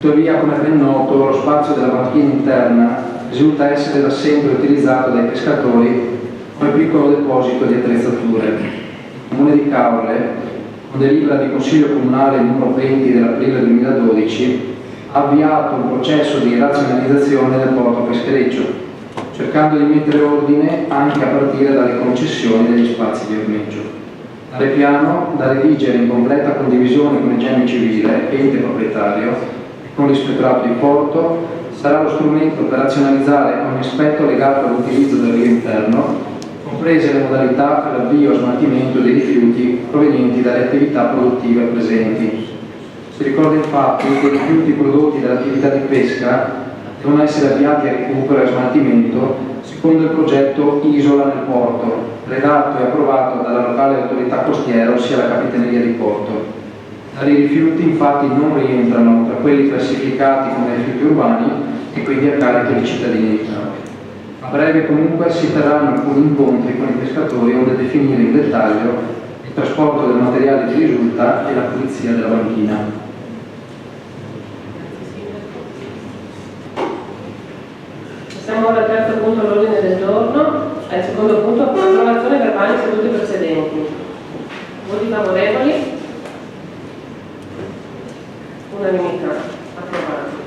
Tuttavia, come ben noto, lo spazio della banchina interna risulta essere da sempre utilizzato dai pescatori come piccolo deposito di attrezzature. Il Comune di Caorle, con delibera di Consiglio Comunale numero 20 dell'aprile 2012, ha avviato un processo di razionalizzazione del porto peschereccio, cercando di mettere ordine anche a partire dalle concessioni degli spazi di ormeggio. Tale piano, da redigere in completa condivisione con il Genio Civile, ente proprietario, con l'ispettorato di porto, sarà lo strumento per razionalizzare ogni aspetto legato all'utilizzo del rio interno, comprese le modalità per l'avvio e smaltimento dei rifiuti provenienti dalle attività produttive presenti. Si ricorda infatti che i rifiuti prodotti dall'attività di pesca devono essere avviati a recupero e a smaltimento secondo il progetto Isola nel porto, redatto e approvato dalla locale autorità costiera, ossia la Capitaneria di Porto. Tali rifiuti infatti non rientrano tra quelli classificati come rifiuti urbani e quindi a carico dei cittadini. A breve comunque si terranno alcuni incontri con i pescatori onde definire in dettaglio il trasporto del materiale che risulta e la pulizia della banchina. Passiamo ora al terzo punto all'ordine del giorno, al secondo punto, approvazione verbale di sedute precedenti. Voti favorevoli? Unanimità, approvato.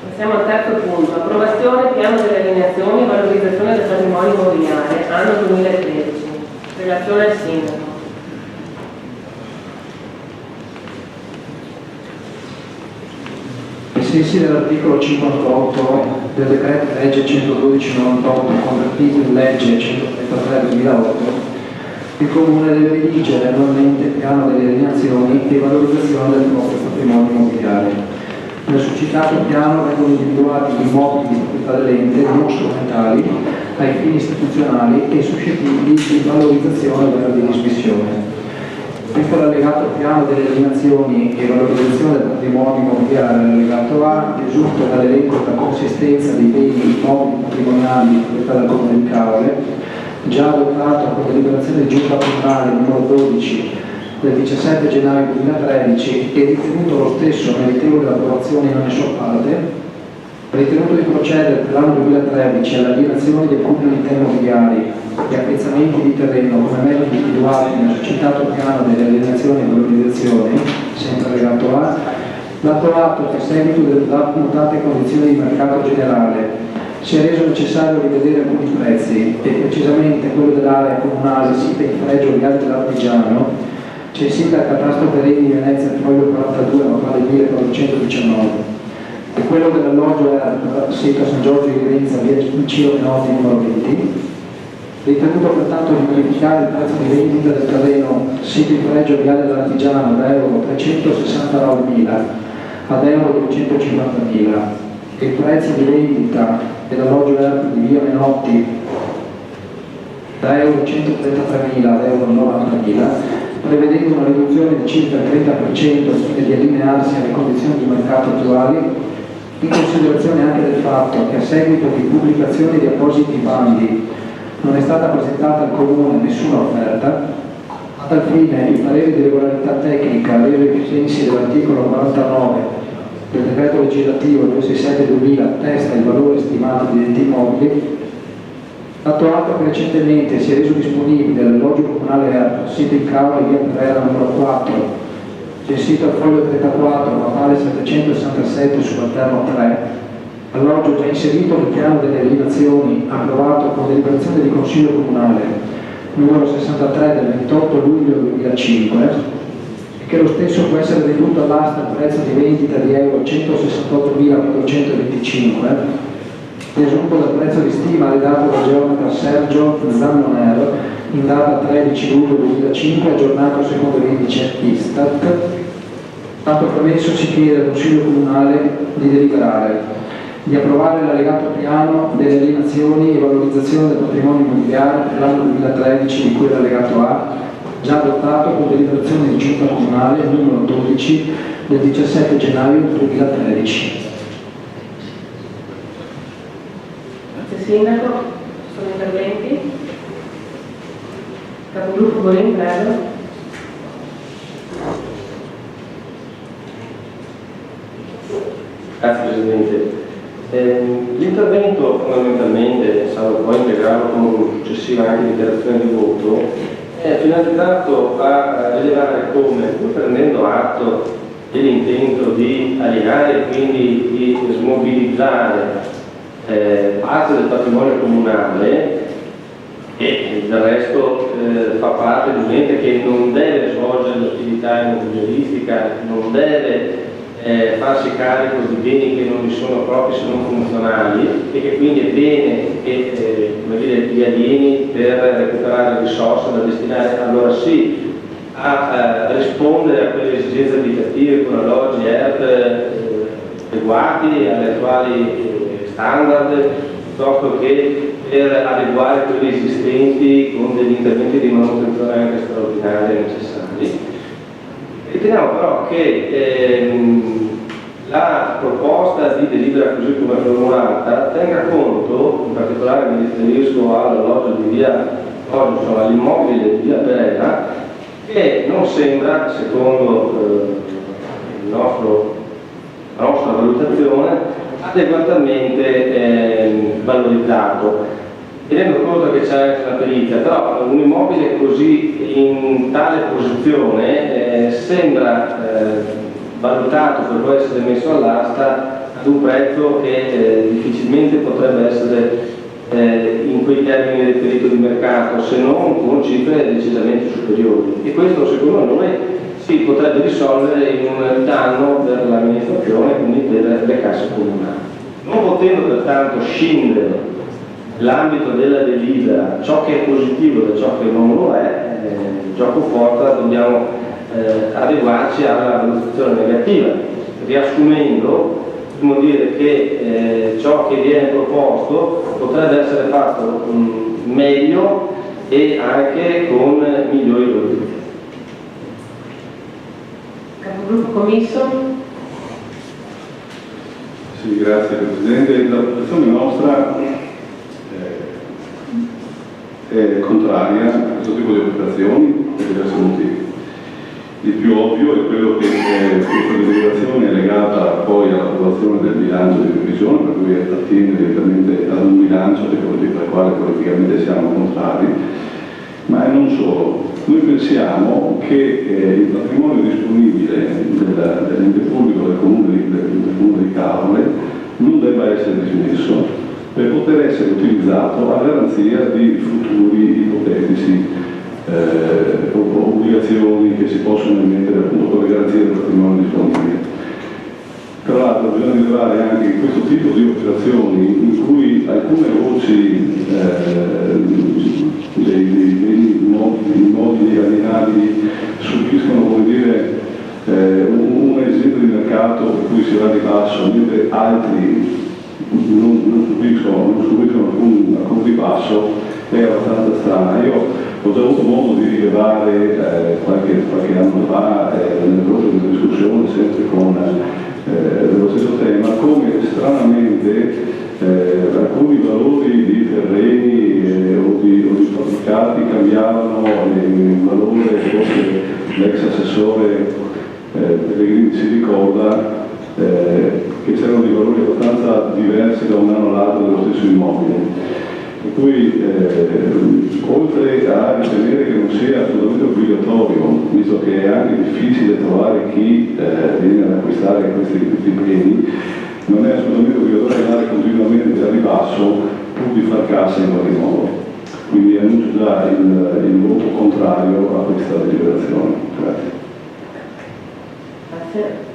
Passiamo al terzo punto, approvazione piano delle allineazioni e valorizzazione del patrimonio immobiliare, anno 2013. Relazione al sindaco. Ai sensi dell'articolo 58 del decreto legge 112/98 convertito in legge 133/2008, il Comune deve redigere annualmente il piano delle alienazioni e valorizzazione del proprio patrimonio immobiliare. Nel succitato piano vengono individuati gli immobili di proprietà dell'ente non strumentali ai fini istituzionali e suscettibili di valorizzazione o di dismissione. Visto l'allegato piano delle alienazioni e valorizzazione del patrimonio immobiliare, l'allegato A risulta dall'elenco della consistenza dei beni immobili patrimoniali di proprietà del Comune di Caorle, già adottato con deliberazione di giunta comunale numero 12 del 17 gennaio 2013 e ritenuto lo stesso meritevole dell'approvazione in ogni sua parte, ritenuto di procedere per l'anno 2013 all'alienazione dei comuni unità immobiliari e appezzamenti di terreno come meglio individuati nel citato piano delle alienazioni e valorizzazioni, sempre allegato A, dato atto che a seguito delle mutate condizioni di mercato generale si è reso necessario rivedere alcuni prezzi e precisamente quello dell'area comunale sita in fregio Viale dell'Artigiano, censita al catasto terreni di Venezia foglio 42 manuale 1419, e quello dell'alloggio sito San Giorgio di Grenza via Ciro Menotti numero 20, ritenuto pertanto di modificare il prezzo di vendita del terreno sito in fregio Viale dell'Artigiano da euro 369.000 ad euro 250.000 e i prezzi di vendita dell'alloggio Erpi di via Menotti da euro 133.000 ad euro 90.000, prevedendo una riduzione di circa il 30% al fine di allinearsi alle condizioni di mercato attuali, in considerazione anche del fatto che a seguito di pubblicazione di appositi bandi non è stata presentata al Comune nessuna offerta. A tal fine il parere di regolarità tecnica reso ai sensi dell'articolo 49 del decreto legislativo 267/2000 attesta il valore stimato di detti immobili. Dato atto che recentemente si è reso disponibile l'alloggio comunale sito in Caorle via Pereira numero 4, censito al foglio 34 manuale 767 subalterno 3, alloggio già inserito nel piano delle alienazioni approvato con deliberazione di Consiglio Comunale numero 63 del 28 luglio 2005, che lo stesso può essere venduto all'asta a prezzo di vendita di euro 168.425, presunto dal prezzo di stima redatto dal geometra Sergio Zannoner in data 13 luglio 2005, aggiornato secondo l'indice Istat. Tanto premesso, si chiede al Consiglio Comunale di deliberare di approvare l'allegato piano delle alienazioni e valorizzazione del patrimonio immobiliare per l'anno 2013 di cui l'allegato A, già adottato con deliberazione di giunta comunale numero 12 del 17 gennaio 2013. Grazie Sindaco, sono interventi. Capogruppo Golin, prego. Grazie Presidente. L'intervento fondamentalmente, salvo poi integrarlo con una successiva anche dichiarazione di voto, è finalizzato a rilevare come, pur prendendo atto dell'intento di alienare e quindi di smobilizzare parte del patrimonio comunale, e del resto fa parte di un ente che non deve svolgere l'attività immobiliaristica, non deve farsi carico di beni che non gli sono propri se non funzionali, e che quindi è bene che li alieni per recuperare risorse da destinare allora sì a rispondere a quelle esigenze abitative con alloggi adeguati alle attuali standard, piuttosto che per adeguare quelli esistenti con degli interventi di manutenzione anche straordinari e necessari. Riteniamo però che la proposta di delibera così come formulata tenga conto, in particolare mi riferisco all'alloggio di all'immobile di via Brera, che non sembra, secondo la nostra valutazione, adeguatamente valorizzato. Tenendo conto che c'è anche la perizia, però un immobile così in tale posizione sembra valutato per poi essere messo all'asta ad un prezzo che difficilmente potrebbe essere in quei termini definito di mercato, se non con cifre decisamente superiori, e questo secondo noi si potrebbe risolvere in un danno per l'amministrazione, quindi per le casse comunali. Non potendo pertanto scindere l'ambito della delibera ciò che è positivo da ciò che non lo è, gioco forza dobbiamo adeguarci alla valutazione negativa. Riassumendo, possiamo dire che ciò che viene proposto potrebbe essere fatto meglio e anche con migliori valutazioni. Capogruppo Commisso. Sì, grazie Presidente. La posizione nostra è contraria a questo tipo di operazioni per diversi motivi. Il più ovvio è quello che questa deliberazione è legata poi all'approvazione del bilancio di previsione, per cui attiene direttamente ad un bilancio al quale politicamente siamo contrari, ma non solo. Noi pensiamo che il patrimonio disponibile dell'ente pubblico del comune di Caorle non debba essere dismesso per poter essere utilizzato a garanzia di futuri ipotetici obbligazioni che si possono emettere appunto con le garanzie del patrimonio disponibile. Tra l'altro bisogna rilevare anche che questo tipo di operazioni in cui alcune voci dei immobili alienabili subiscono, come dire, un esito di mercato per cui si va di basso, mentre altri non subiscono alcun ribasso, è abbastanza strana. Io ho già avuto modo di rilevare qualche anno fa, nel corso di una discussione sempre con dello stesso tema, come stranamente alcuni valori di terreni o di fabbricati cambiavano il valore, forse l'ex assessore Pellegrini si ricorda che c'erano dei valori abbastanza diversi da un anno all'altro dello stesso immobile. Per cui oltre a ritenere che non sia assolutamente obbligatorio, visto che è anche difficile trovare chi viene ad acquistare questi beni, non è assolutamente obbligatorio andare continuamente al ribasso pur di far cassa in qualche modo. Quindi annuncio già il voto contrario a questa deliberazione. Grazie. Grazie.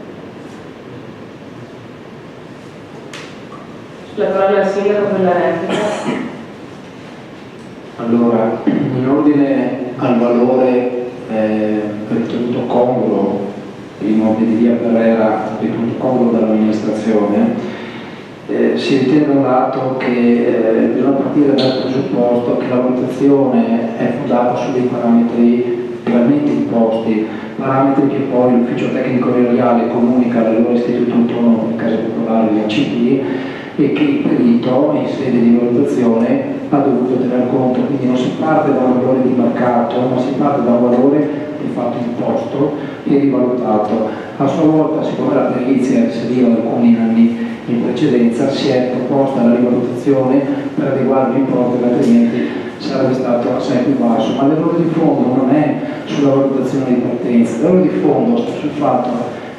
La parola al sindaco per la replica. Allora, in ordine al valore ritenuto congruo dell'immobile di via Ferrera, ritenuto congruo dall'amministrazione, si ritiene da un lato che bisogna partire dal presupposto che la valutazione è fondata su dei parametri realmente imposti, parametri che poi l'ufficio tecnico erariale comunica all'allora istituto autonomo di case popolari, l'ACP, e che il perito in sede di valutazione ha dovuto tener conto. Quindi non si parte da un valore di mercato, ma si parte da un valore di fatto imposto e rivalutato. A sua volta, siccome la perizia risaliva da alcuni anni, precedenza si è proposta la rivalutazione per adeguare l'importo che altrimenti sarebbe stato assai più basso, ma l'errore di fondo non è sulla valutazione di partenza, l'errore di fondo sta sul fatto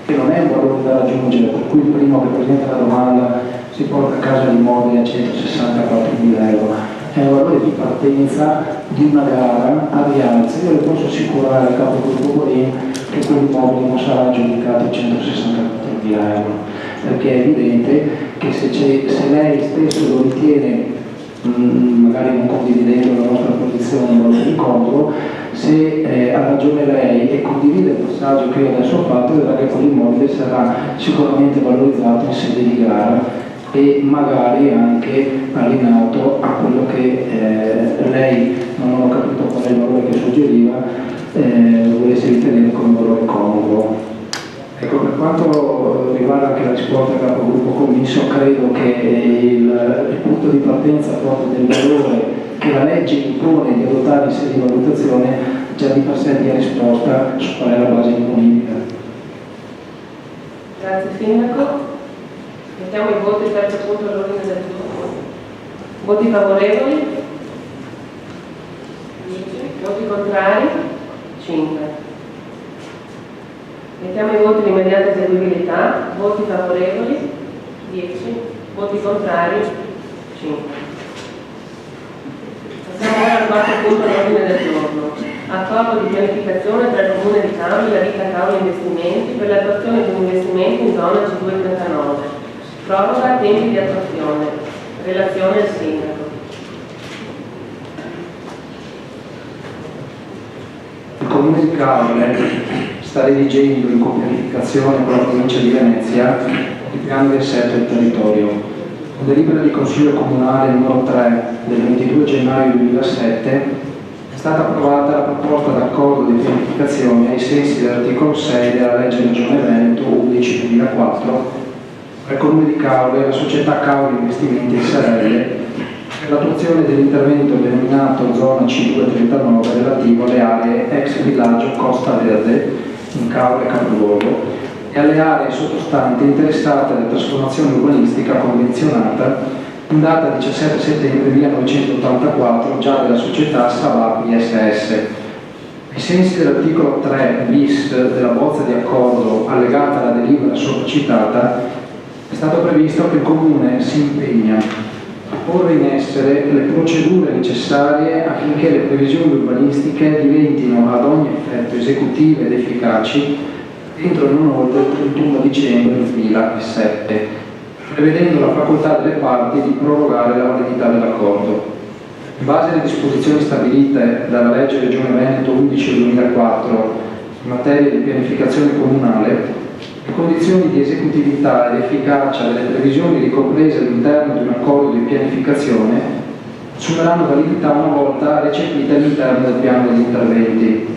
che non è un valore da raggiungere, per cui il primo che presenta la domanda si porta a casa l'immobile a 164.000 euro, è un valore di partenza di una gara a rialzo. Io le posso assicurare al capogruppo Borin che quell'immobile non sarà aggiudicato a 164.000 euro, perché è evidente che se lei stesso lo ritiene, magari non condividendo la nostra posizione in valore di contro, se ha ragione lei e condivide il passaggio che io adesso ho fatto, vedrà che quell'immobile sarà sicuramente valorizzato in sede di gara e magari anche allineato a quello che lei, non ho capito qual è il valore che suggeriva, volesse ritenere come valore congruo. Ecco, per quanto riguarda anche la risposta al capogruppo commisso, credo che il punto di partenza proprio del valore che la legge impone di adottare in sede di valutazione già di per sé dia risposta su qual è la base imponibile. Grazie Sindaco. Mettiamo i voti, terzo punto all'ordine del giorno. Voti favorevoli? 10. Voti contrari? 5. Mettiamo i voti di immediata eseguibilità. Voti favorevoli? 10. Voti contrari? 5. Passiamo ora al quarto punto all'ordine del giorno. Accordo di pianificazione tra il Comune di Caoli e la ditta Caoli Investimenti per l'attuazione di un investimento in zona C239. Proroga tempi di attuazione. Relazione al Sindaco. Il Comune di Caole sta redigendo in copianificazione con la provincia di Venezia il piano di assetto del territorio. Con delibera di Consiglio Comunale numero 3 del 22 gennaio 2007 è stata approvata la proposta d'accordo di pianificazione ai sensi dell'articolo 6 della legge Regione Veneto 11/2004 al Comune di Caole e la società Caoli Investimenti SRL per l'attuazione dell'intervento denominato zona C239 relativo alle aree ex villaggio Costa Verde in Caole capoluogo e alle aree sottostanti interessate da trasformazione urbanistica convenzionata in data 17 settembre 1984 già della società Savapri SS. Ai sensi dell'articolo 3 bis della bozza di accordo allegata alla delibera sopracitata è stato previsto che il Comune si impegna a porre in essere le procedure necessarie affinché le previsioni urbanistiche diventino ad ogni effetto esecutive ed efficaci entro e non oltre il 31 dicembre 2007, prevedendo la facoltà delle parti di prorogare la validità dell'accordo. In base alle disposizioni stabilite dalla legge Regione Veneto 11/2004 in materia di pianificazione comunale, le condizioni di esecutività ed efficacia delle previsioni ricomprese all'interno di un accordo di pianificazione assumeranno validità una volta recepite all'interno del piano degli interventi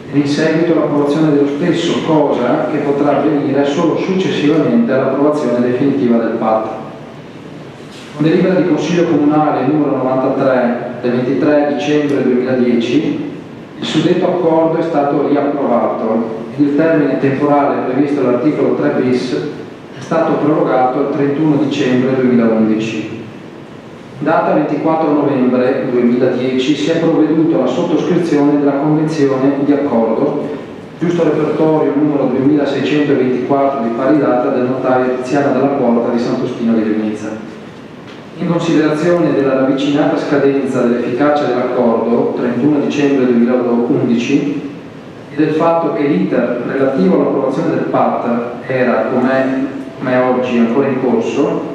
ed in seguito all'approvazione dello stesso, cosa che potrà avvenire solo successivamente all'approvazione definitiva del PAT. Con delibera di Consiglio Comunale numero 93 del 23 dicembre 2010 il suddetto accordo è stato riapprovato ed il termine temporale previsto all'articolo 3 bis è stato prorogato al 31 dicembre 2011. In data 24 novembre 2010 si è provveduto alla sottoscrizione della convenzione di accordo, giusto repertorio numero 2624 di pari data del notaio Tiziana Della Porta di Sant'Ostino di Legnizza. In considerazione della ravvicinata scadenza dell'efficacia dell'accordo, 31 dicembre 2011, e del fatto che l'iter relativo all'approvazione del PAT era, come oggi, ancora in corso,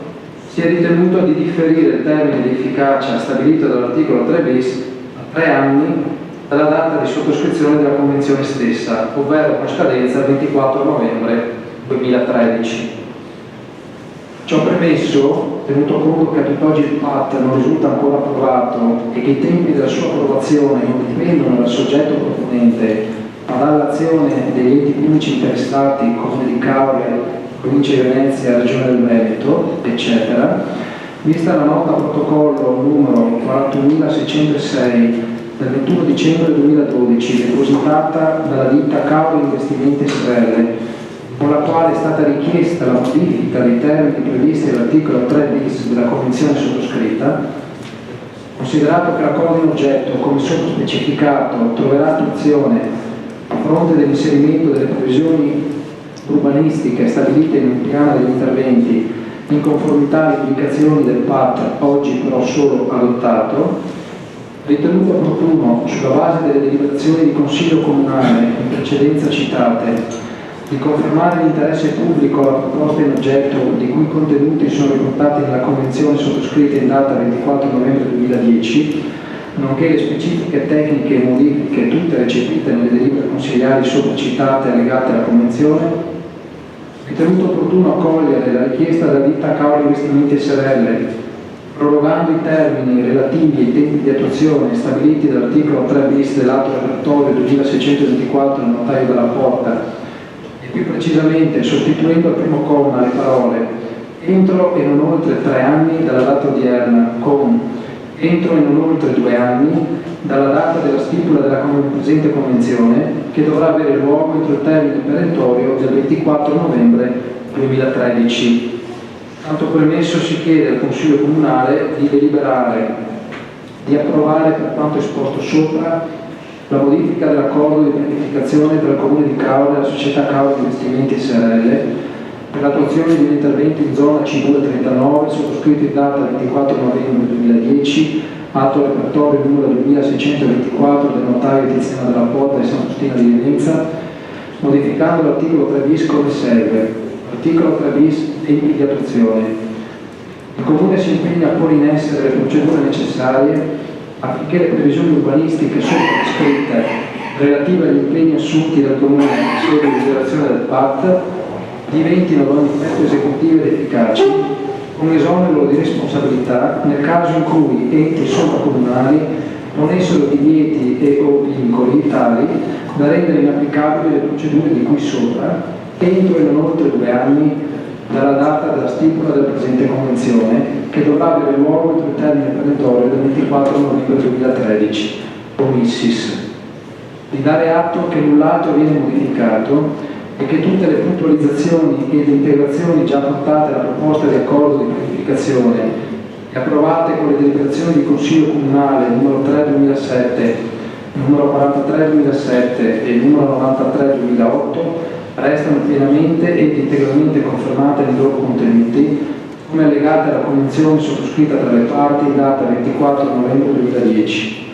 si è ritenuto di differire il termine di efficacia stabilito dall'articolo 3 bis a 3 anni dalla data di sottoscrizione della Convenzione stessa, ovvero con scadenza il 24 novembre 2013. Ciò premesso, tenuto conto che a tutt'oggi il PAT non risulta ancora approvato e che i tempi della sua approvazione non dipendono dal soggetto proponente, ma dall'azione degli enti pubblici interessati, Comune di Caole, Provincia di Venezia, Regione del Veneto, eccetera, vista la nota protocollo numero 41606 del 21 dicembre 2012, depositata dalla ditta Caoli Investimenti SRL, con la quale è stata richiesta la modifica dei termini previsti dall'articolo 3 bis della Convenzione sottoscritta, considerato che l'accordo in oggetto, come sopra specificato, troverà attuazione a fronte dell'inserimento delle previsioni urbanistiche stabilite in un piano degli interventi in conformità alle indicazioni del PAT, oggi però solo adottato, ritenuto opportuno, sulla base delle deliberazioni di Consiglio Comunale in precedenza citate, di confermare l'interesse pubblico alla proposta in oggetto, di cui i contenuti sono riportati nella Convenzione sottoscritta in data 24 novembre 2010, nonché le specifiche tecniche e modifiche tutte recepite nelle delibere consigliari sopra citate allegate alla Convenzione, ritenuto opportuno accogliere la richiesta della ditta Caoli Investimenti SRL, prorogando i termini relativi ai tempi di attuazione stabiliti dall'articolo 3 bis dell'atto repertorio 2624 del notaio della Porta, e più precisamente sostituendo al primo comma le parole entro e non oltre 3 anni dalla data odierna con entro e non oltre 2 anni dalla data della stipula della presente convenzione, che dovrà avere luogo entro il termine perentorio del 24 novembre 2013. Tanto premesso, si chiede al Consiglio Comunale di deliberare di approvare, per quanto esposto sopra, la modifica dell'accordo di pianificazione tra il Comune di Caore e la società Caore Investimenti SRL per l'attuazione di un intervento in zona C239 sottoscritto in data 24 novembre 2010, atto repertorio numero 2624 del notaio Tiziana della Porta e Sant'Ustina di Venezia, modificando l'articolo 3 bis come segue. Articolo 3 bis, tempi di attuazione. Il Comune si impegna a porre in essere le procedure necessarie affinché le previsioni urbanistiche sopra descritte relative agli impegni assunti dal Comune in sede di deliberazione del PAT diventino ad ogni effetto esecutive ed efficaci, con esonero di responsabilità nel caso in cui enti sovracomunali ponessero divieti e o vincoli tali da rendere inapplicabili le procedure di cui sopra entro e non oltre 2 anni dalla data della stipula della presente convenzione, che dovrà avere luogo entro il termine perentorio del 24 novembre 2013, omissis. Di dare atto che null'altro viene modificato e che tutte le puntualizzazioni ed integrazioni già apportate alla proposta di accordo di pianificazione e approvate con le deliberazioni di Consiglio Comunale numero 3 2007, numero 43 2007 e numero 93 2008 restano pienamente ed integralmente confermate nei loro contenuti, come allegate alla convenzione sottoscritta tra le parti in data 24 novembre 2010.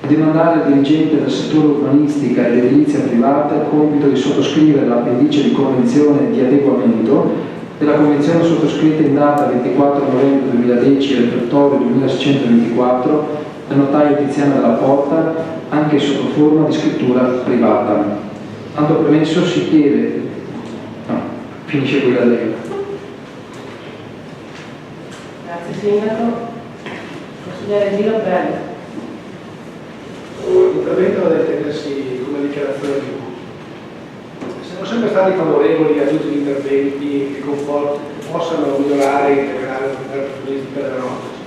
Demandare al dirigente del settore urbanistica ed edilizia privata il compito di sottoscrivere l'appendice di convenzione di adeguamento della convenzione sottoscritta in data 24 novembre 2010 e repertorio 2624 del notaio Tiziana della Porta, anche sotto forma di scrittura privata. Tanto premesso, si chiede... No, finisce qui la lega. Grazie Sindaco. Consigliere Giro, prego. L'intervento deve intendersi come dichiarazione di voto. Siamo sempre stati favorevoli a tutti gli interventi che possano migliorare e integrare l'offerta turistica della nostra città.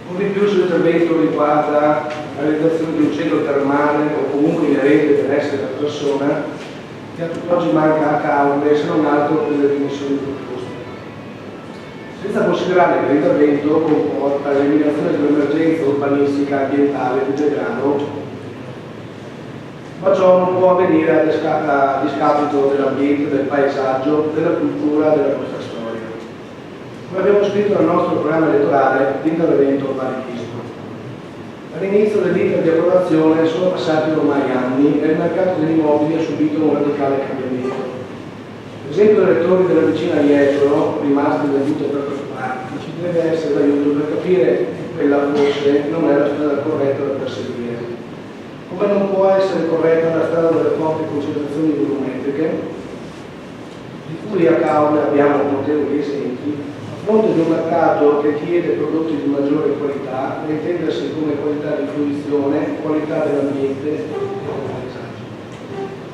Un di più sull'intervento riguarda la realizzazione di un centro termale o comunque inerente al benessere della persona che a tutt'oggi manca a Caule, se non altro per le dimensioni proposte. Senza considerare che l'intervento comporta l'eliminazione dell'emergenza urbanistica ambientale di degrado, ma ciò non può avvenire a discapito dell'ambiente, del paesaggio, della cultura, della nostra storia. Come abbiamo scritto nel nostro programma elettorale, l'intervento urbanistico. All'inizio dell'iter di approvazione sono passati ormai anni e il mercato degli immobili ha subito un radicale cambiamento. L'esempio dei lettori della vicina Jesolo, rimasti venduti per preoccuparti, ci deve essere d'aiuto per capire che quella forse non è la strada corretta da perseguire. Come non può essere corretta la strada delle forti concentrazioni volumetriche, di cui a Caule abbiamo notevoli esempi, a fronte di un mercato che chiede prodotti di maggiore qualità, da intendersi come qualità di fruizione, qualità dell'ambiente e del paesaggio.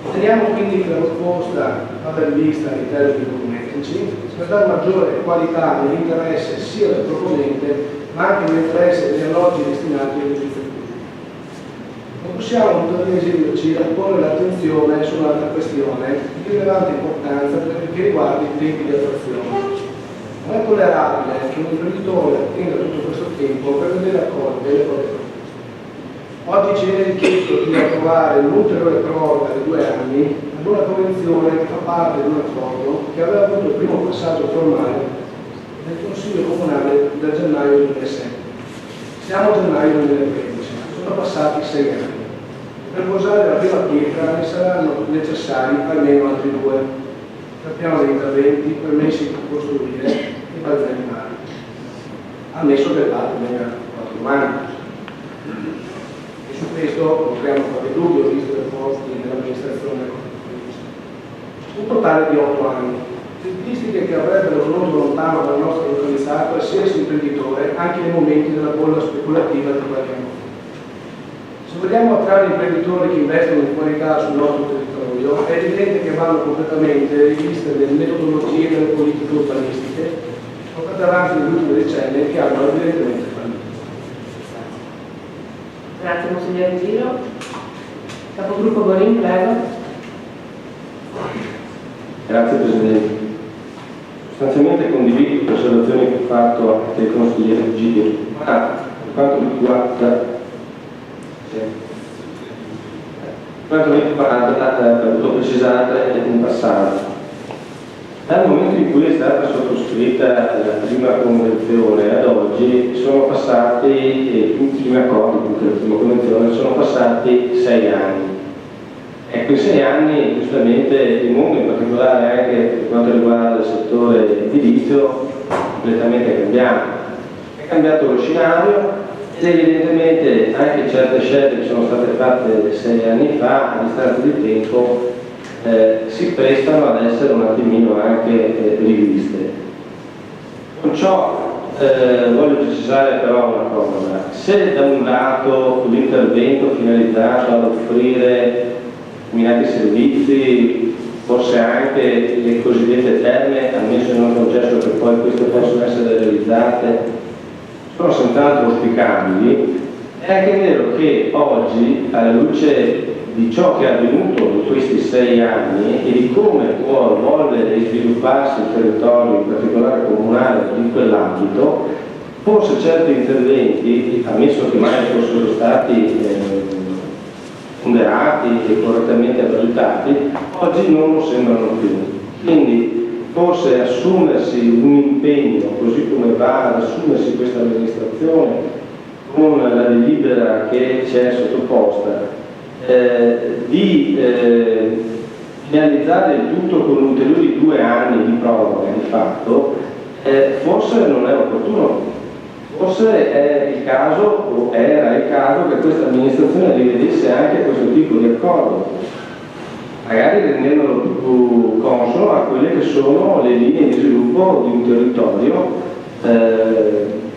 Riteniamo quindi che la proposta vada rivista in termini volumetrici per dare maggiore qualità nell'interesse sia del proponente ma anche nell'interesse degli alloggi destinati all'edilizia pubblica. Non possiamo tuttavia esimerci dal porre l'attenzione su un'altra questione di rilevante importanza che riguarda i tempi di attuazione. Non è tollerabile che un imprenditore attenda tutto questo tempo per vedere accolte le proprie proposte. Oggi ci viene richiesto di approvare un'ulteriore proroga di 2 anni ad una convenzione che fa parte di un accordo che aveva avuto il primo passaggio formale nel Consiglio Comunale del gennaio 2007. Siamo a gennaio 2013, sono passati 6 anni. Per posare la prima pietra ne saranno necessari almeno altri 2 per piano degli interventi permessi per costruire i pavimenti animali, ammesso che il patto venga fatto domani. E su questo non creiamo qualche dubbio, visto le forze dell'amministrazione. Un totale di 8 anni, tempistiche che avrebbero voluto lontano dal nostro localizzato qualsiasi imprenditore anche nei momenti della bolla speculativa di qualche anno. Se vogliamo attrarre imprenditori che investono in qualità sul nostro territorio, è evidente che vanno completamente riviste le metodologie delle politiche urbanistiche portate avanti negli ultimi decenni e che hanno evidentemente fallito. Grazie consigliere Giro. Capogruppo Gorin, prego. Grazie Presidente. Sostanzialmente condivido le osservazioni che ha fatto anche il consigliere Giro, ma per quanto mi riguarda ha dovuto precisare in passato. Dal momento in cui è stata sottoscritta la prima convenzione ad oggi sono passati, i primi accordi, la prima convenzione, sono passati 6 anni. Ecco, in 6 anni giustamente il mondo, in particolare anche per quanto riguarda il settore edilizio, completamente cambiato. È cambiato lo scenario ed evidentemente anche certe scelte che sono state fatte 6 anni fa, a distanza di tempo, si prestano ad essere un attimino anche riviste. Con ciò voglio precisare però una cosa: se da un lato l'intervento finalizzato ad offrire determinati servizi, forse anche le cosiddette terme, ammesso e non concesso che poi queste possono essere realizzate, sono senz'altro auspicabili, è anche vero che oggi, alla luce di ciò che è avvenuto in questi 6 anni e di come può evolvere e svilupparsi il territorio, in particolare comunale, in quell'ambito, forse certi interventi, ammesso che mai fossero stati ponderati e correttamente valutati, oggi non lo sembrano più. Quindi forse assumersi un impegno, così come va ad assumersi questa amministrazione con la delibera che ci è sottoposta, di finalizzare il tutto con ulteriori 2 anni di proroga di fatto, forse non è opportuno. Forse è il caso, o era il caso, che questa amministrazione rivedesse anche questo tipo di accordo, magari rendendolo più consono a quelle che sono le linee di sviluppo di un territorio,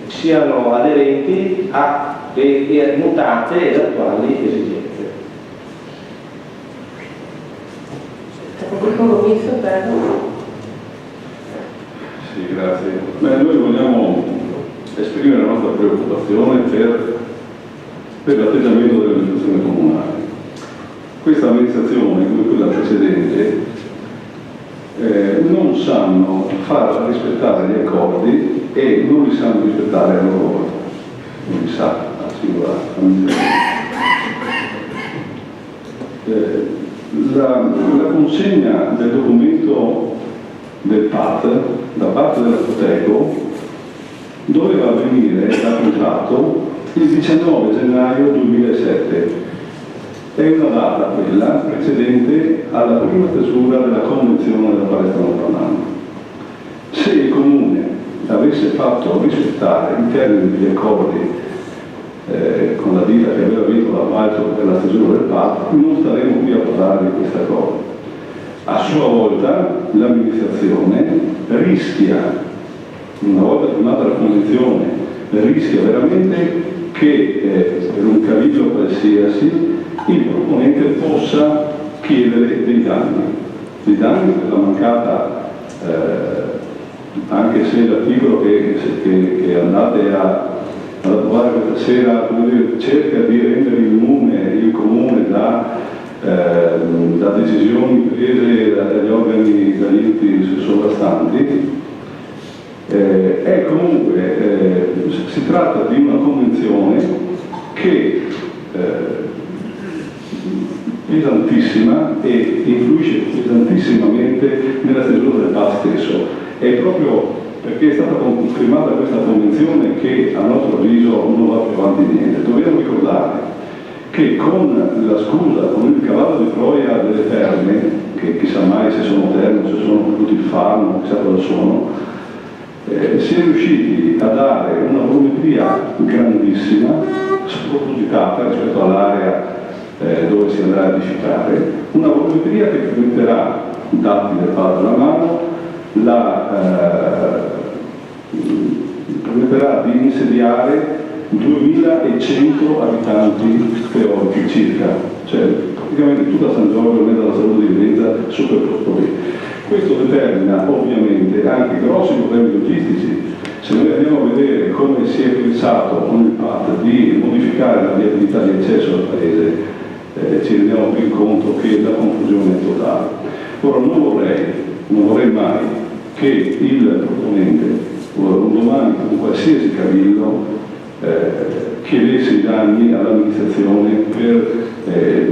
siano aderenti a mutate ed attuali esigenze. Capogruppo Commisso, prego. Sì, grazie. Noi vogliamo esprimere la nostra preoccupazione per l'atteggiamento dell'amministrazione comunale. Questa amministrazione, come quella precedente, non sanno far rispettare gli accordi e non li sanno rispettare a loro volta. Non li sa la singola amministrazione. La consegna del documento del PAT da parte della Proteco doveva avvenire da contratto il 19 gennaio 2007. È una data quella precedente alla prima stesura della convenzione della quale stiamo parlando. Se il Comune avesse fatto rispettare in termini degli accordi con la ditta che aveva vinto l'appalto per la stesura del PAT, non staremo qui a parlare di questa cosa. A sua volta l'amministrazione rischia, una volta firmata la convenzione, rischia veramente che per un cavillo qualsiasi il proponente possa chiedere dei danni per la mancata, anche se l'articolo che andate ad approvare questa sera, come dire, cerca di rendere immune il da decisioni prese dagli organi, dagli enti sovrastanti. Si tratta di una convenzione che pesantissima e influisce pesantissimamente nella stesura del PAS stesso. È proprio perché è stata firmata questa convenzione che a nostro avviso non va più avanti niente. Dobbiamo ricordare che con la scusa, con il cavallo di Troia delle terme, che chissà mai se sono terme, se sono produtti il farmo, chissà cosa sono, si è riusciti a dare una volumetria grandissima, spropositata rispetto all'area dove si andrà a edificare, una volumetria che permetterà, dati del fatto alla mano, permetterà di insediare 2100 abitanti teorici circa, cioè praticamente tutta San Giorgio, mezzo alla salute di Venezia, su quel posto lì. Questo determina ovviamente anche grossi problemi logistici. Se noi andiamo a vedere come si è pensato con il PAT di modificare la viabilità di accesso al paese, ci rendiamo ben conto che la confusione è totale. Ora non vorrei mai che il proponente, un domani con qualsiasi cavillo, chiedesse i danni all'amministrazione per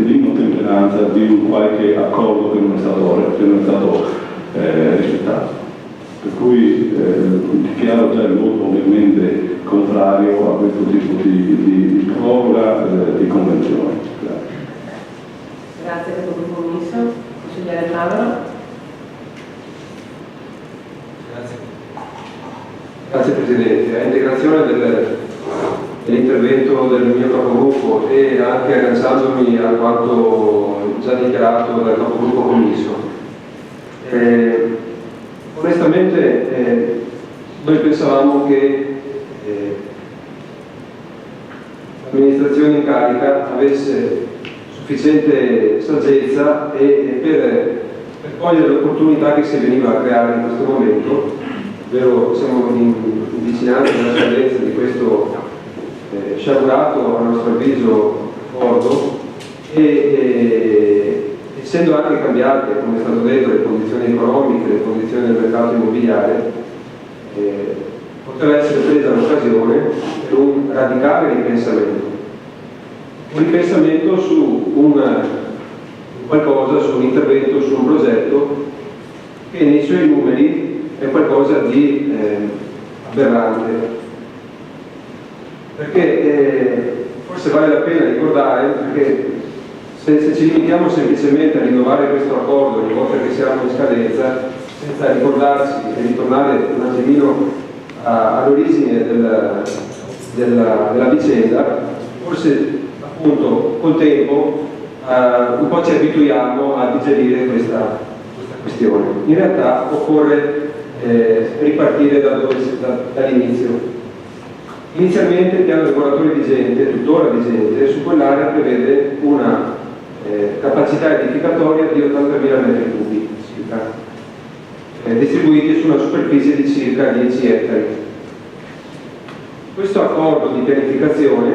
l'inottemperanza di un qualche accordo che non è stato rispettato. Per cui dichiaro già il voto ovviamente contrario a questo tipo di proroga di convenzione. Grazie. Grazie per il compromesso. Consigliere Fabro. Grazie Presidente. A integrazione dell'intervento del mio capogruppo e anche agganciandomi a quanto già dichiarato dal capogruppo commisso, onestamente noi pensavamo che l'amministrazione in carica avesse sufficiente saggezza e per cogliere l'opportunità che si veniva a creare in questo momento, ovvero siamo in vicinanza della scadenza di questo sciagurato, a nostro avviso, accordo, e essendo anche cambiate, come è stato detto, le condizioni economiche, le condizioni del mercato immobiliare, poteva essere presa l'occasione per un radicale ripensamento. Un ripensamento su qualcosa, su un intervento, su un progetto che nei suoi numeri è qualcosa di aberrante. Perché forse vale la pena ricordare, perché se ci limitiamo semplicemente a rinnovare questo accordo ogni volta che siamo in scadenza, senza ricordarci e ritornare un attimino all'origine della vicenda, forse appunto col tempo un po' ci abituiamo a digerire questa questione. In realtà occorre ripartire dall'inizio. Inizialmente il piano regolatore vigente, tuttora vigente, su quell'area prevede una capacità edificatoria di 80.000 metri cubi circa, distribuiti su una superficie di circa 10 ettari. Questo accordo di pianificazione,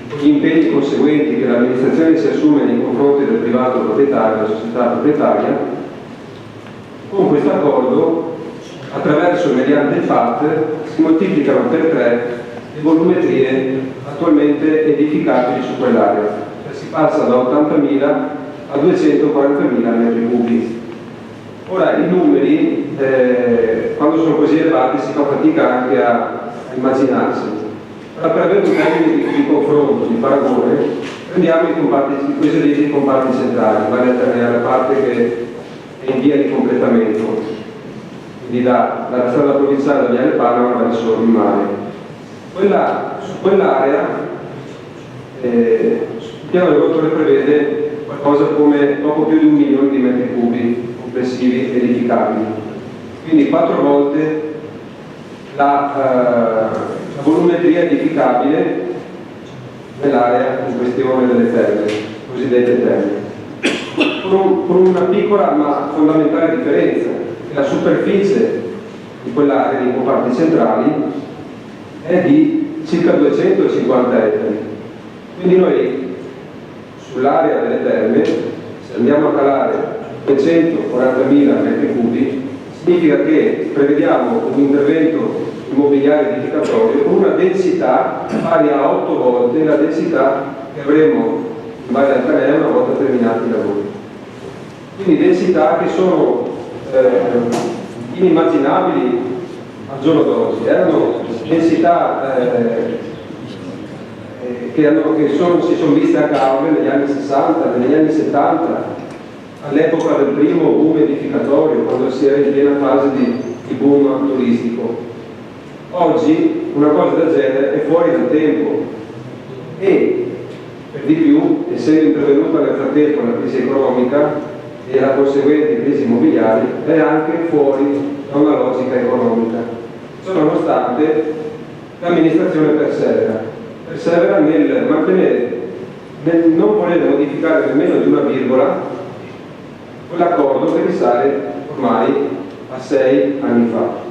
con gli impegni conseguenti che l'amministrazione si assume nei confronti del privato proprietario, della società proprietaria, con questo accordo, attraverso mediante il FAT, si moltiplicano per 3 le volumetrie attualmente edificabili su quell'area. Si passa da 80.000 a 240.000 metri cubi. Ora, i numeri, quando sono così elevati, si fa fatica anche a immaginarsi. Ora, per avere un termine di confronto, di paragone, prendiamo i cosiddetti comparti centrali, vale a dire la parte che è in via di completamento, quindi dalla strada provinciale da Viale Panama verso il mare. Su quell'area il piano regolatore prevede qualcosa come poco più di 1 milione di metri cubi complessivi edificabili, quindi 4 volte la volumetria edificabile nell'area in questione delle terme, cosiddette terme, con una piccola ma fondamentale differenza: la superficie di quell'area, dei comparti centrali, è di circa 250 ettari. Quindi noi, sull'area delle terme, se andiamo a calare 240.000 metri cubi, significa che prevediamo un intervento immobiliare edificatorio con una densità pari a 8 volte la densità che avremo in base al Canea una volta terminati i lavori. Quindi densità che sono inimmaginabili al giorno d'oggi, erano densità si sono viste anche a Auge negli anni 60, negli anni 70, all'epoca del primo boom edificatorio, quando si era in piena fase di boom turistico. Oggi una cosa del genere è fuori dal tempo e per di più, essendo intervenuta nel frattempo la crisi economica e la conseguente crisi immobiliare, è anche fuori da una logica economica. Ciononostante l'amministrazione persevera nel mantenere, nel non voler modificare nemmeno di una virgola quell'accordo che risale ormai a 6 anni fa.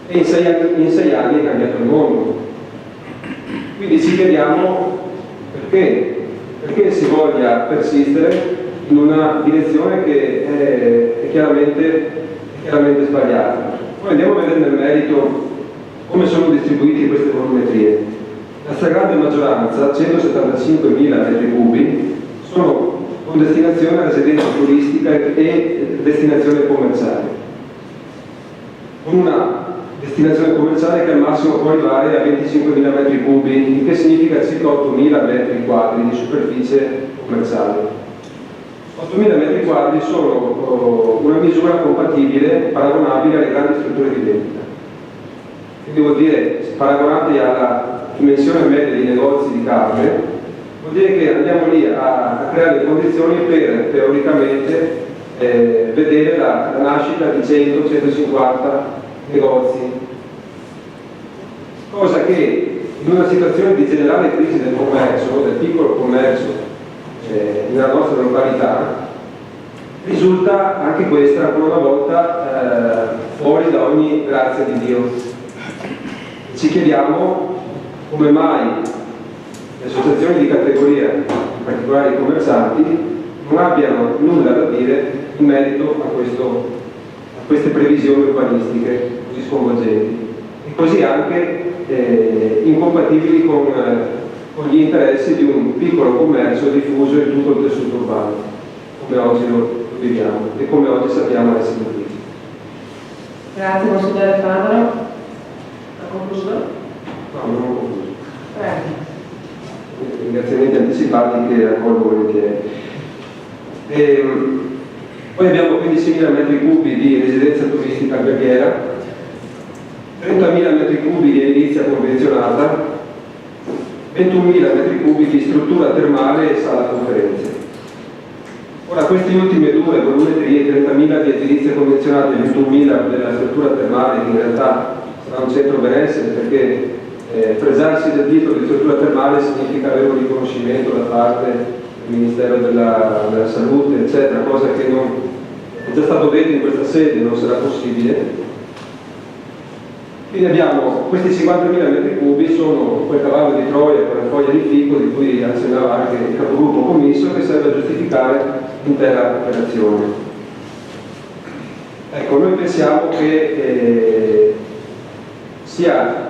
E in 6 anni è cambiato il mondo. Quindi ci chiediamo perché si voglia persistere in una direzione che è chiaramente sbagliata. Poi andiamo a vedere nel merito come sono distribuiti queste volumetrie. La stragrande maggioranza, 175.000 metri cubi, sono con destinazione a residenza turistica e destinazione commerciale. Con una destinazione commerciale che al massimo può arrivare a 25.000 metri cubi, il che significa circa 8.000 metri quadri di superficie commerciale. 8.000 metri quadri sono una misura compatibile, paragonabile alle grandi strutture di vendita. Quindi vuol dire, paragonati alla dimensione media dei negozi di carne, vuol dire che andiamo lì a creare le condizioni per teoricamente vedere la nascita di 100-150 negozi, cosa che in una situazione di generale crisi del commercio, del piccolo commercio nella nostra località, risulta anche questa ancora una volta fuori da ogni grazia di Dio. Ci chiediamo come mai le associazioni di categoria, in particolare i commercianti, non abbiano nulla da dire in merito a queste previsioni urbanistiche così sconvolgenti e così anche incompatibili con gli interessi di un piccolo commercio diffuso in tutto il tessuto urbano, come oggi lo viviamo e come oggi sappiamo essere qui. Grazie consigliere Fabro. Ha concluso? No, non ho concluso. Prego. Ringraziamenti anticipati che accolgo volentieri. Poi abbiamo 15.000 metri cubi di residenza turistica alberghiera, 30.000 metri cubi di edilizia convenzionata, 21.000 metri cubi di struttura termale e sala conferenze. Ora questi ultimi due volumetrie, 30.000 di edilizia convenzionata e 21.000 della struttura termale, che in realtà sarà un centro benessere perché fregiarsi del titolo di struttura termale significa avere un riconoscimento da parte del Ministero della Salute, eccetera, cosa che non è già stato detto in questa sede, non sarà possibile. Quindi abbiamo questi 50.000 metri cubi, sono quel cavallo di Troia, quella foglia di fico di cui accennava anche il capogruppo commisso, che serve a giustificare l'intera operazione. Ecco, noi pensiamo che sia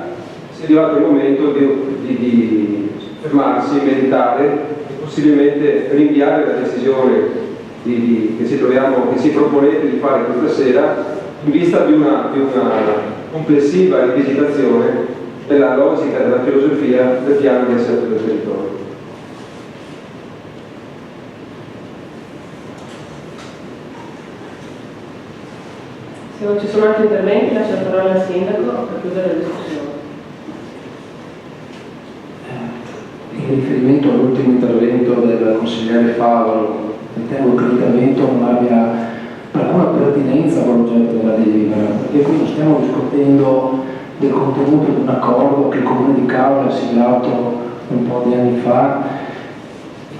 arrivato il momento di fermarsi, meditare e possibilmente rinviare la decisione che si proponete di fare questa sera in vista di una complessiva rivisitazione della logica, della filosofia del piano di assetto del territorio. Se non ci sono altri interventi, lascio la parola al Sindaco per chiudere la discussione. In riferimento all'ultimo intervento del consigliere Favaro, ritengo che l'intervento non abbia alcuna pertinenza con l'oggetto della delibera, perché qui non stiamo discutendo del contenuto di un accordo che il Comune di Cavour ha siglato un po' di anni fa,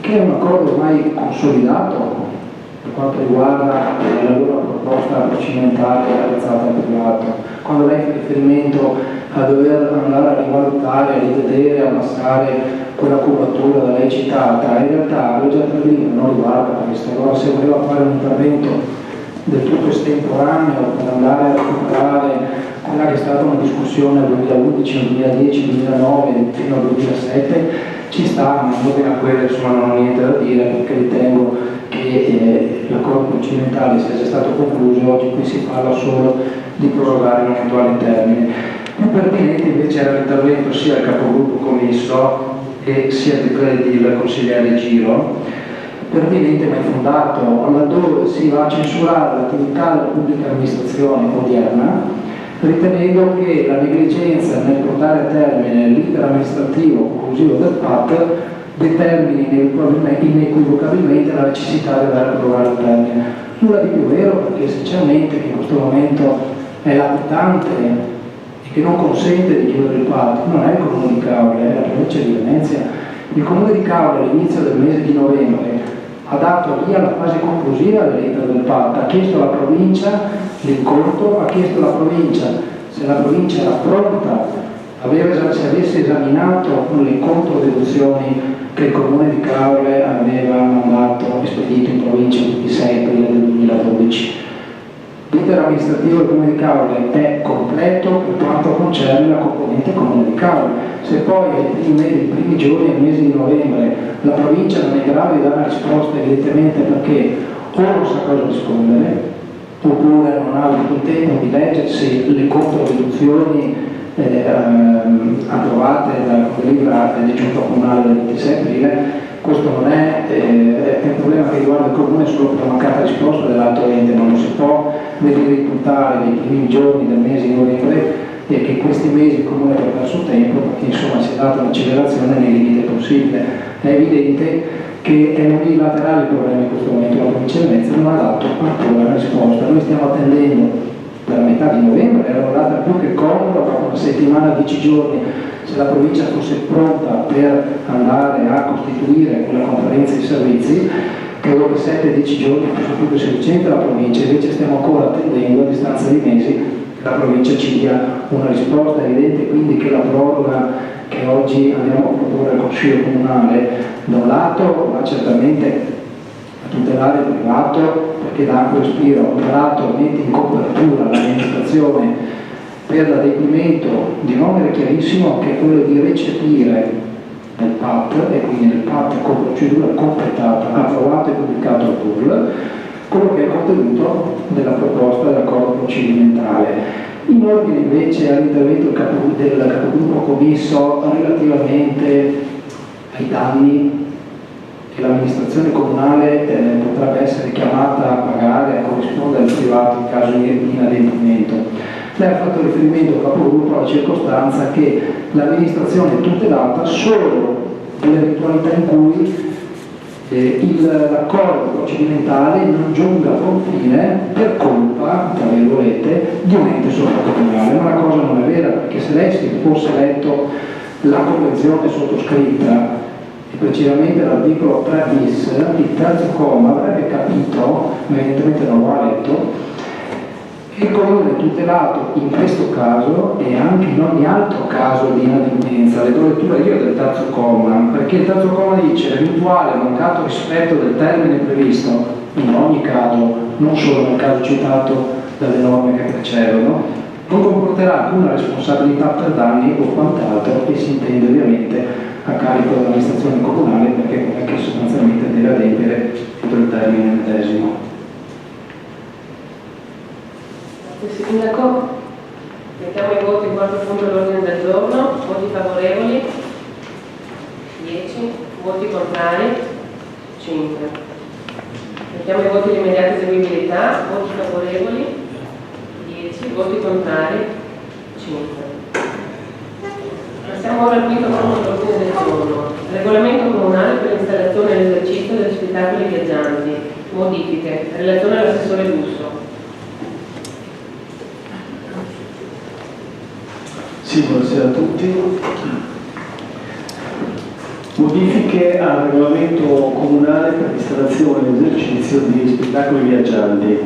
che è un accordo ormai consolidato per quanto riguarda la loro proposta procedimentale realizzata al privato. Quando lei riferimento a dover andare a rivalutare, a rivedere, a abbassare quella cubatura da lei citata, in realtà l'ho già prima, non riguarda questo. Allora se voleva fare un intervento del tutto estemporaneo per andare a recuperare quella che è stata una discussione nel 2011, 2010, 2009 fino al 2007, ci sta, ma in ordine a quello insomma non ho niente da dire, perché ritengo che l'accordo procedimentale sia già stato concluso. Oggi qui si parla solo di prorogare un eventuale termine. Più pertinente invece era l'intervento sia del capogruppo commisso e sia del consigliere Giro, pertinente ma fondato, laddove si va a censurare l'attività della pubblica amministrazione odierna, ritenendo che la negligenza nel portare a termine l'iter amministrativo conclusivo del PAT determini inequivocabilmente la necessità di andare a prorogare il termine. Nulla di più vero, perché sinceramente che in questo momento è latitante e che non consente di chiudere il PAT non è il Comune di Caore, è la provincia di Venezia. Il Comune di Caore all'inizio del mese di novembre ha dato via la fase conclusiva dell'iter del PAT, ha chiesto alla provincia l'incontro, ha chiesto alla provincia se la provincia era pronta, se avesse esaminato le controdeduzioni che il Comune di Caore aveva mandato, spedito in provincia il 26 aprile del 2012. L'iter amministrativo del Comune di Caore è completo per quanto concerne la componente Comune di Caore. Se poi nei primi giorni del mese di novembre la provincia non è in grado di dare una risposta, evidentemente perché o non sa cosa rispondere, oppure non ha avuto il tempo di leggersi le controdeduzioni approvate dalla delibera del giunta comunale del 26 aprile, questo non è un problema che riguarda il Comune solo per la mancata risposta dell'altro ente, ma non si può vedere imputare nei primi giorni del mese di novembre e che in questi mesi il Comune ha perso tempo, perché insomma si è data un'accelerazione nei limiti possibile. È evidente che è unilaterale il problema in questo momento, la provincia di Venezia non ha dato ancora una risposta. Noi stiamo attendendo per la metà di novembre, era data più che comoda, dopo una settimana, 10 giorni, se la provincia fosse pronta per andare a costituire quella conferenza di servizi. Credo che 7-10 giorni fosse più che sufficiente la provincia, invece stiamo ancora attendendo a distanza di mesi che la provincia ci dia una risposta. È evidente quindi che la proroga che oggi andiamo a proporre al Consiglio Comunale da un lato va certamente a tutelare il privato, perché dà anche respiro, da un lato mette in copertura l'amministrazione per l'adempimento di un onere chiarissimo, che è quello di recepire nel PAT, e quindi nel PAT con procedura completata, approvato e pubblicato al PUL, quello che è il contenuto della proposta dell'accordo procedimentale. In ordine invece all'intervento del capogruppo commisso relativamente ai danni che l'amministrazione comunale potrebbe essere chiamata a pagare, a corrispondere al privato in caso di inadempimento. Lei ha fatto riferimento al capogruppo alla circostanza che l'amministrazione è tutelata solo nell'eventualità in cui l'accordo procedimentale non giunga a confine per colpa, tra virgolette, di un ente sovracomunale. Ma la cosa non è vera, perché se lei si fosse letto la convenzione sottoscritta, e precisamente l'articolo 3 bis, il terzo comma, avrebbe capito, ma evidentemente non lo ha letto, che il comune è tutelato in questo caso e anche in ogni altro caso di inadempienza. Le do lettura io del terzo comma, perché il terzo comma dice: l'eventuale mancato rispetto del termine previsto in ogni caso, non solo nel caso citato dalle norme che precedono, non comporterà alcuna responsabilità per danni o quant'altro, e si intende ovviamente a carico dell'amministrazione comunale, perché è che sostanzialmente deve adempiere entro il termine medesimo. Sindaco, mettiamo in voto il quarto punto dell'ordine del giorno. Voti favorevoli 10, voti contrari 5. Mettiamo in voto l'immediata eseguibilità. Voti favorevoli 10, voti contrari 5. Passiamo ora al quinto punto dell'ordine del giorno. Regolamento comunale per l'installazione e l'esercizio degli spettacoli viaggianti. Modifiche. Relazione all'assessore Russo. Sì, buonasera a tutti. Modifiche al regolamento comunale per l'installazione e l'esercizio di spettacoli viaggianti.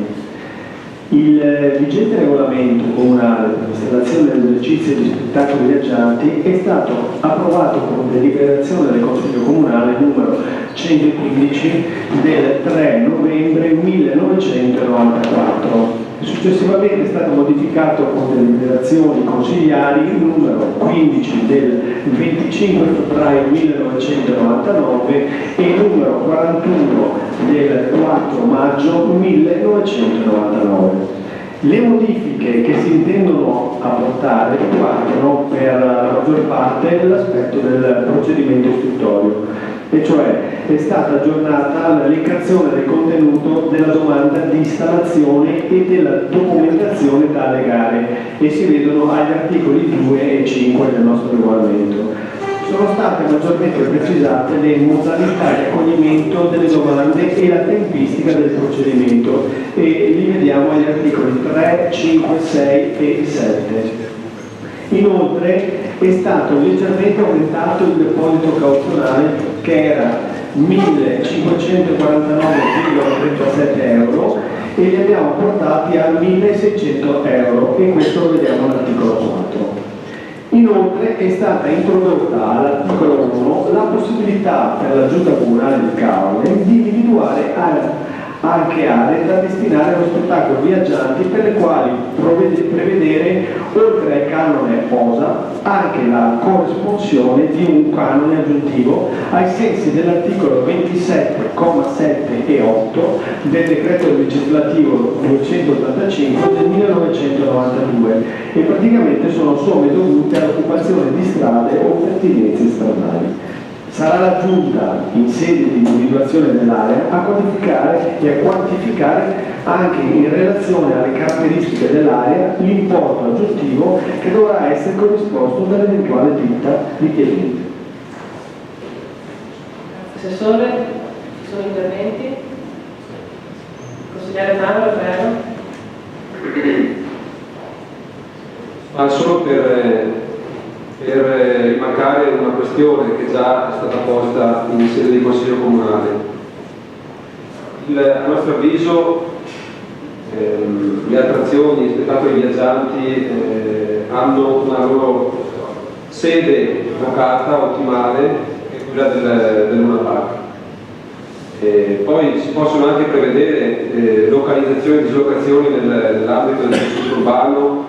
Il vigente regolamento comunale per l'installazione e esercizi di spettacoli viaggianti è stato approvato con deliberazione del Consiglio Comunale numero 115 del 3 novembre 1994. Successivamente è stato modificato con deliberazioni consigliari numero 15 del 25 febbraio 1999 e numero 41 del 4 maggio 1999. Le modifiche che si intendono apportare riguardano per la maggior parte l'aspetto del procedimento istruttorio, e cioè è stata aggiornata l'elencazione del contenuto della domanda di installazione e della documentazione da allegare e si vedono agli articoli 2 e 5 del nostro regolamento. Sono state maggiormente precisate le modalità di accoglimento delle domande e la tempistica del procedimento e li vediamo agli articoli 3, 5, 6 e 7. Inoltre è stato leggermente aumentato il deposito cauzionale che era 1.549,37 euro e li abbiamo portati a 1.600 euro e questo lo vediamo all'articolo 4. Inoltre è stata introdotta all'articolo 1 la possibilità per la Giunta Comunale di Caorle di individuare anche aree da destinare allo spettacolo viaggianti per le quali prevedere, oltre al canone OSA, anche la corresponsione di un canone aggiuntivo ai sensi dell'articolo 27,7 e 8 del decreto legislativo 285 del 1992 e praticamente sono somme dovute all'occupazione di strade o pertinenze stradali. Sarà la Giunta, in sede di individuazione dell'area, a qualificare e a quantificare anche in relazione alle caratteristiche dell'area l'importo aggiuntivo che dovrà essere corrisposto dall'eventuale ditta richiedente. Assessore, ci sono interventi? Consigliere Fabio, prego. Ma solo per rimarcare una questione che già è stata posta in sede di Consiglio Comunale. A nostro avviso le attrazioni, gli spettacoli viaggianti hanno una loro sede locata, ottimale, che è quella del Luna Park. Poi si possono anche prevedere localizzazioni e dislocazioni nell'ambito del tessuto urbano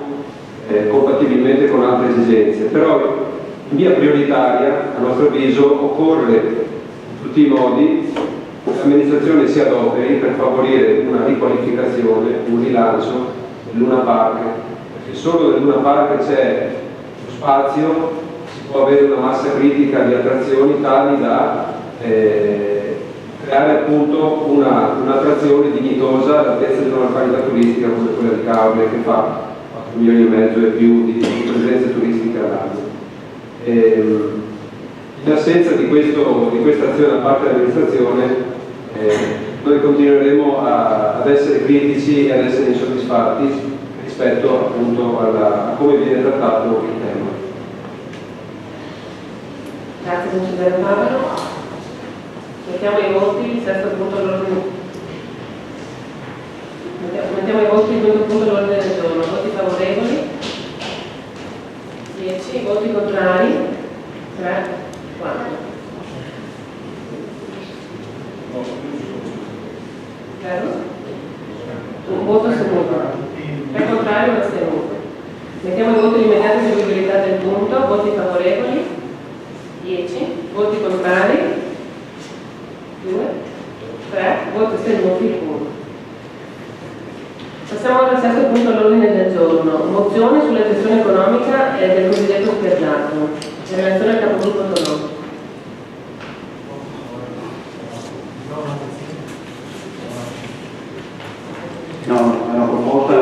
compatibilmente con altre esigenze, però in via prioritaria, a nostro avviso, occorre in tutti i modi che l'amministrazione si adoperi per favorire una riqualificazione, un rilancio del Luna Park, perché solo nel Luna Park c'è lo spazio, si può avere una massa critica di attrazioni tali da creare appunto un'attrazione dignitosa all'altezza di una località turistica come quella di Caorle, che fa 4,5 milioni e più di presenze turistiche all'anno. In assenza di questa azione da parte dell'amministrazione, noi continueremo ad essere critici e ad essere insoddisfatti rispetto appunto a come viene trattato il tema. Grazie consigliere Fabio. Mettiamo ai voti il sesto punto all'ordine. Mettiamo ai voti il quinto punto all'ordine del giorno. Voti favorevoli? 10. Voti contrari? 3. 4. Vero? Un voto astenuto. 3 contrari e un astenuto. Mettiamo ai voti l'immediata eseguibilità del punto. Voti favorevoli? 10. Voti contrari? 2. 3. Voti astenuti? 1. Passiamo al sesto punto all'ordine del giorno, mozione sulla gestione economica del cosiddetto spiaggiato, in relazione al capogruppo Tonò. No, è una proposta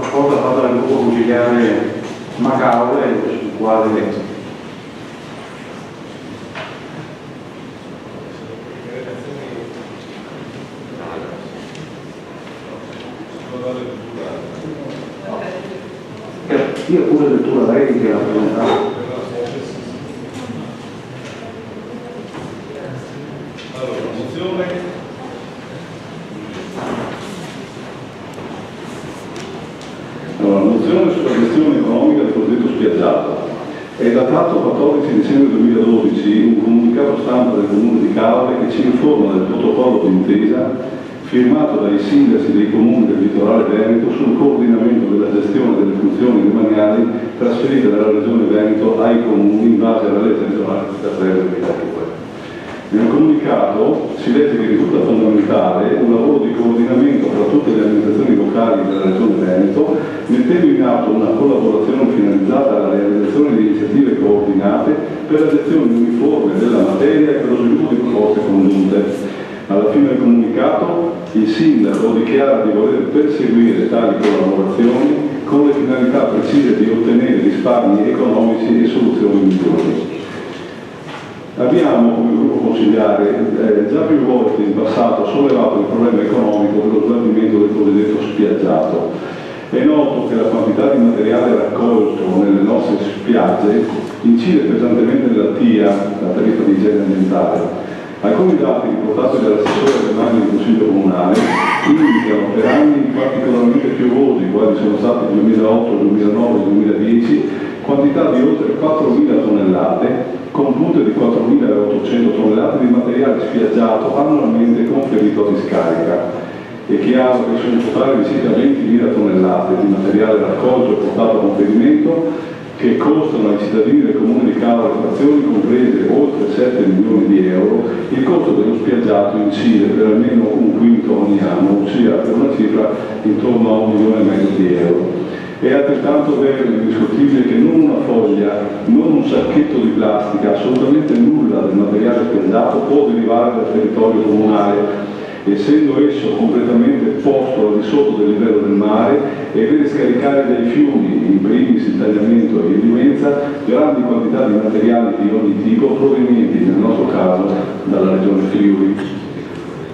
fatta dal gruppo consiliare Macaure, sul quale io pure lettura brevi che la presentavo. Allora, la mozione Allora, la mozione sulla gestione economica del cosiddetto spiaggiato. È datato 14 dicembre 2012 un comunicato stampa del Comune di Caore che ci informa del protocollo d'intesa firmato dai sindaci dei comuni del litorale veneto sul coordinamento della gestione delle funzioni demaniali trasferite dalla Regione Veneto ai comuni in base alla legge regionale 33/2002. Nel comunicato si legge che risulta fondamentale un lavoro di coordinamento tra tutte le amministrazioni locali della Regione Veneto, mettendo in atto una collaborazione finalizzata alla realizzazione di iniziative coordinate per la gestione uniforme della materia e per lo sviluppo di proposte congiunte. Alla fine del comunicato il sindaco dichiara di voler perseguire tali collaborazioni con le finalità precise di ottenere risparmi economici e soluzioni migliori. Abbiamo come gruppo consigliare già più volte in passato sollevato il problema economico dello smaltimento del cosiddetto spiaggiato. È noto che la quantità di materiale raccolto nelle nostre spiagge incide pesantemente nella TIA, la tariffa di igiene ambientale. Alcuni dati riportati dall'assessore Romani del Consiglio Comunale indicano per anni particolarmente piovosi, quali sono stati il 2008, 2009 e 2010, quantità di oltre 4.000 tonnellate, con punte di 4.800 tonnellate di materiale spiaggiato annualmente conferito a discarica. È chiaro che su un totale di circa 20.000 tonnellate di materiale raccolto e portato a conferimento, che costano ai cittadini del comune di Caore frazioni comprese oltre 7 milioni di euro, il costo dello spiaggiato incide per almeno un quinto ogni anno, ossia per una cifra intorno a 1,5 milioni di euro. È altrettanto vero e indiscutibile che non una foglia, non un sacchetto di plastica, assolutamente nulla del materiale spiaggiato può derivare dal territorio comunale, essendo esso completamente posto al di sotto del livello del mare e deve scaricare dai fiumi, in primis il tagliamento e il Dimenza, grandi quantità di materiali di ogni tipo provenienti, nel nostro caso, dalla regione Friuli.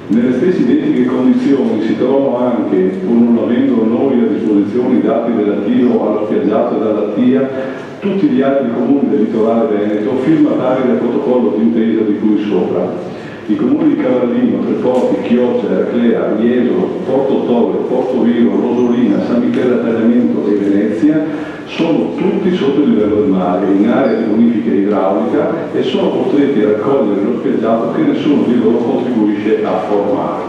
Nelle stesse identiche condizioni si trovano anche, pur non avendo noi a disposizione i dati relativi allo spiaggiato e dalla TIA, tutti gli altri comuni del litorale veneto firmatari del protocollo d'intesa di cui sopra. I comuni di Cavallino, Treporti, Chioggia, Erclea, Jesolo, Porto Tolle, Porto Viro, Rosolina, San Michele a Tagliamento e Venezia sono tutti sotto il livello del mare, in area di bonifica idraulica e sono costretti a raccogliere lo spiaggiato che nessuno di loro contribuisce a formare.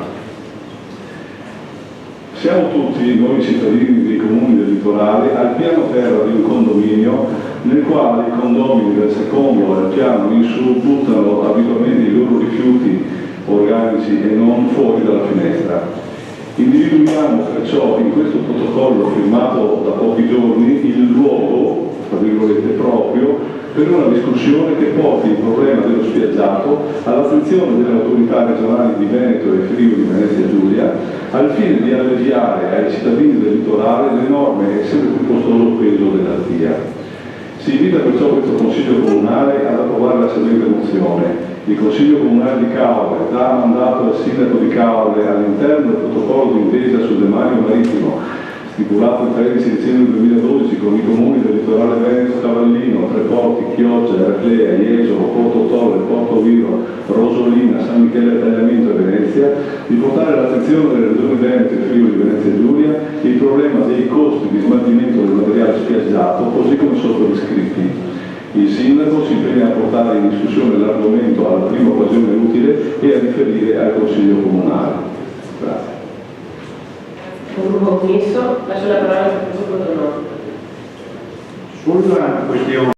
Siamo tutti, noi cittadini dei comuni del litorale, al piano terra di un condominio nel quale i condomini del secondo e del piano in su buttano abitualmente i loro rifiuti organici e non fuori dalla finestra. Individuiamo perciò in questo protocollo firmato da pochi giorni il luogo, tra virgolette, proprio per una discussione che porti il problema dello spiaggiato all'attenzione delle autorità regionali di Veneto e Friuli Venezia Giulia, al fine di alleviare ai cittadini del litorale l'enorme e sempre più costoso peso della TIA. Si invita perciò questo Consiglio Comunale ad approvare la seguente mozione. Il Consiglio Comunale di Caore dà mandato al Sindaco di Caore, all'interno del protocollo d'intesa sul demanio marittimo stipulato il 13 dicembre 2012 con i comuni del litorale veneto, Cavallino, Treporti, Chioggia, Erclea, Jesolo, Porto Tolle, Porto Viro, Rosolina, San Michele a Tagliamento e Venezia, di portare all'attenzione delle regioni Veneto e Friuli Venezia Giulia il problema dei costi di smaltimento del materiale spiaggiato, così come sotto descritti. Il Sindaco si impegna a portare in discussione l'argomento alla prima occasione utile e a riferire al Consiglio Comunale. Grazie. Un gruppo commisso, lascio la parola al professor Cotronò. Sulla questione